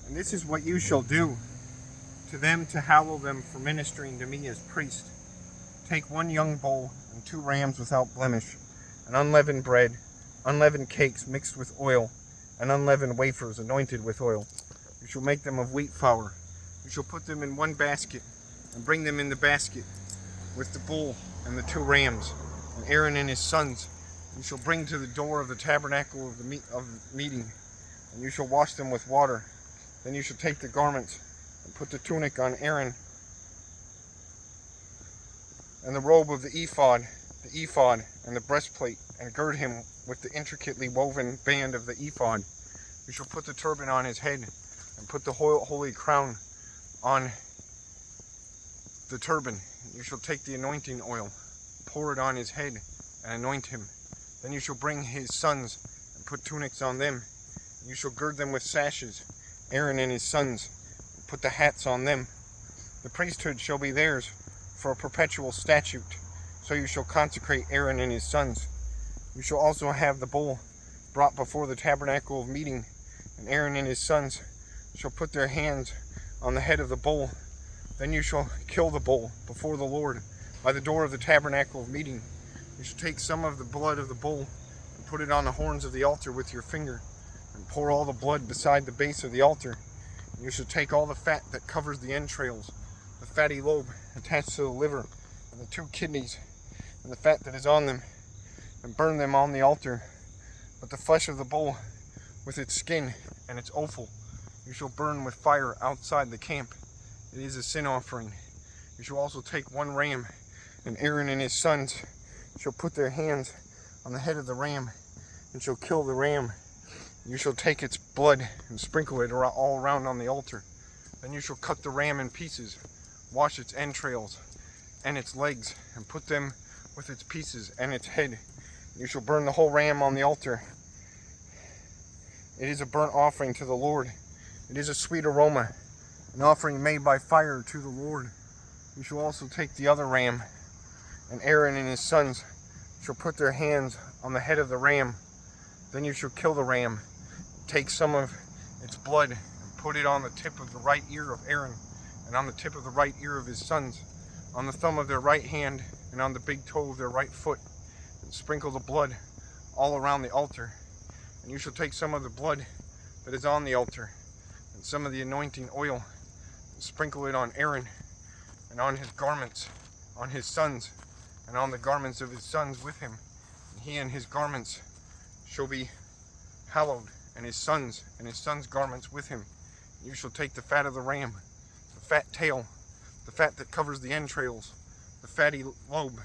And this is what you shall do to them to hallow them for ministering to me as priest. Take 1 young bull and 2 rams without blemish, and unleavened bread, unleavened cakes mixed with oil, and unleavened wafers anointed with oil. You shall make them of wheat flour. You shall put them in 1 basket, and bring them in the basket with the bull and the 2 rams. And Aaron and his sons you shall bring to the door of the tabernacle of the meeting, and you shall wash them with water. Then you shall take the garments and put the tunic on Aaron, and the robe of the ephod and the breastplate, and gird him with the intricately woven band of the ephod. You shall put the turban on his head, and put the holy crown on the turban. You shall take the anointing oil, pour it on his head, and anoint him. Then you shall bring his sons, and put tunics on them. And you shall gird them with sashes, Aaron and his sons, and put the hats on them. The priesthood shall be theirs for a perpetual statute. So you shall consecrate Aaron and his sons. You shall also have the bull brought before the tabernacle of meeting, and Aaron and his sons shall put their hands on the head of the bull. Then you shall kill the bull before the Lord by the door of the tabernacle of meeting. You shall take some of the blood of the bull and put it on the horns of the altar with your finger, and pour all the blood beside the base of the altar. And you shall take all the fat that covers the entrails, the fatty lobe attached to the liver, and the 2 kidneys, and the fat that is on them, and burn them on the altar. But the flesh of the bull with its skin and its offal you shall burn with fire outside the camp. It is a sin offering. You shall also take 1 ram, and Aaron and his sons shall put their hands on the head of the ram, and shall kill the ram. You shall take its blood and sprinkle it all around on the altar. Then you shall cut the ram in pieces, wash its entrails and its legs, and put them with its pieces and its head. You shall burn the whole ram on the altar. It is a burnt offering to the Lord. It is a sweet aroma, an offering made by fire to the Lord. You shall also take the other ram, and Aaron and his sons shall put their hands on the head of the ram. Then you shall kill the ram, take some of its blood, and put it on the tip of the right ear of Aaron, and on the tip of the right ear of his sons, on the thumb of their right hand, and on the big toe of their right foot, and sprinkle the blood all around the altar. And you shall take some of the blood that is on the altar, and some of the anointing oil, and sprinkle it on Aaron, and on his garments, on his sons, and on the garments of his sons with him. And he and his garments shall be hallowed, and his sons garments with him. And you shall take the fat of the ram, the fat tail, the fat that covers the entrails, the fatty lobe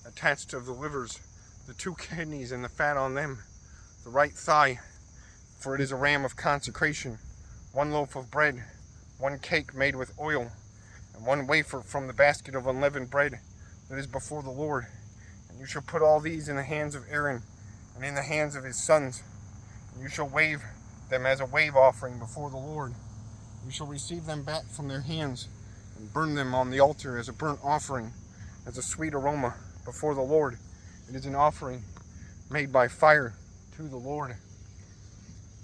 attached to the livers, the 2 kidneys and the fat on them, the right thigh, for it is a ram of consecration, 1 loaf of bread, 1 cake made with oil, and 1 wafer from the basket of unleavened bread that is before the Lord. And you shall put all these in the hands of Aaron and in the hands of his sons, and you shall wave them as a wave offering before the Lord. You shall receive them back from their hands and burn them on the altar as a burnt offering, as a sweet aroma before the Lord. It is an offering made by fire to the Lord.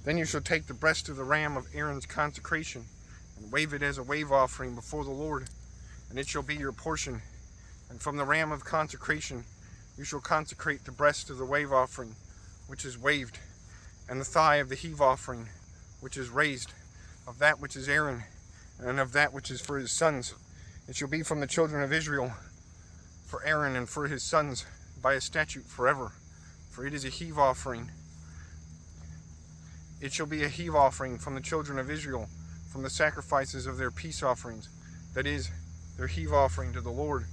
Then you shall take the breast of the ram of Aaron's consecration and wave it as a wave offering before the Lord, and it shall be your portion. And from the ram of consecration you shall consecrate the breast of the wave offering, which is waved, and the thigh of the heave offering, which is raised, of that which is Aaron, and of that which is for his sons. It shall be from the children of Israel, for Aaron and for his sons, by a statute forever, for it is a heave offering. It shall be a heave offering from the children of Israel, from the sacrifices of their peace offerings, that is, their heave offering to the Lord.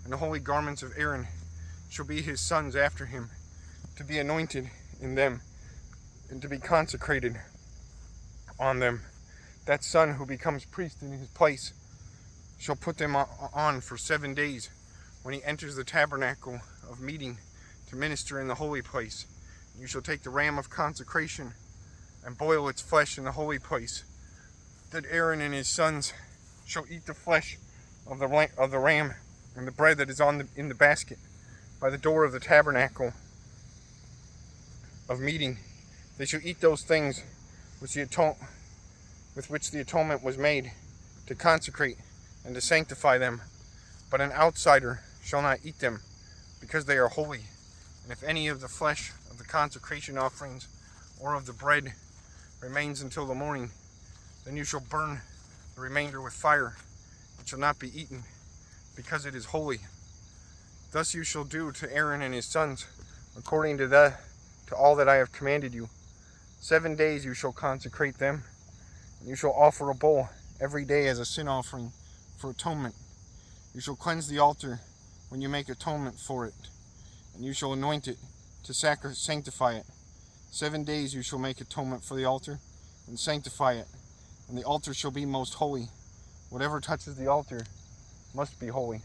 And the holy garments of Aaron shall be his sons after him, to be anointed in them, and to be consecrated on them. That son who becomes priest in his place shall put them on for 7 days when he enters the tabernacle of meeting to minister in the holy place. You shall take the ram of consecration and boil its flesh in the holy place, that Aaron and his sons shall eat the flesh of the ram and the bread that is in the basket by the door of the tabernacle of meeting. They shall eat those things which with which the atonement was made, to consecrate and to sanctify them. But an outsider shall not eat them, because they are holy. And if any of the flesh of the consecration offerings or of the bread remains until the morning, then you shall burn the remainder with fire. It shall not be eaten, because it is holy. Thus you shall do to Aaron and his sons, according to all that I have commanded you. 7 days you shall consecrate them, and you shall offer a bull every day as a sin offering for atonement. You shall cleanse the altar when you make atonement for it, and you shall anoint it to sanctify it. 7 days you shall make atonement for the altar and sanctify it, and the altar shall be most holy. Whatever touches the altar must be holy.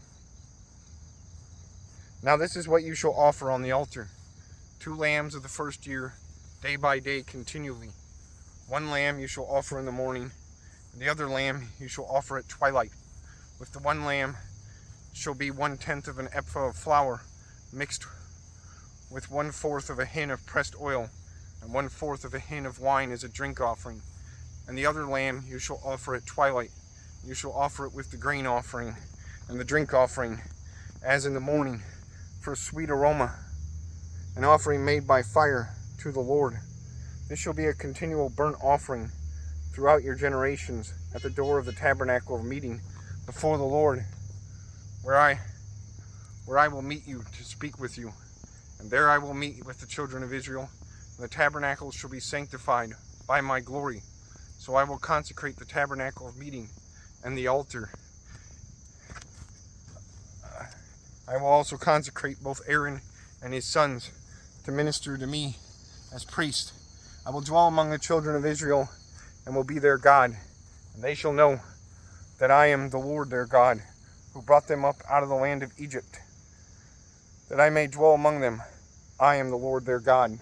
Now this is what you shall offer on the altar: 2 lambs of the first year, day by day continually. 1 lamb you shall offer in the morning, and the other lamb you shall offer at twilight. With the 1 lamb shall be 1/10 of an ephah of flour, mixed with 1/4 of a hin of pressed oil, and 1/4 of a hin of wine as a drink offering. And the other lamb you shall offer at twilight. You shall offer it with the grain offering and the drink offering, as in the morning, for a sweet aroma, an offering made by fire to the Lord. This shall be a continual burnt offering throughout your generations at the door of the tabernacle of meeting before the Lord, where I will meet you to speak with you. And there I will meet with the children of Israel, and the tabernacle shall be sanctified by my glory. So I will consecrate the tabernacle of meeting and the altar. I will also consecrate both Aaron and his sons to minister to me as priest. I will dwell among the children of Israel and will be their God, and they shall know that I am the Lord their God, who brought them up out of the land of Egypt, that I may dwell among them. I am the Lord their God.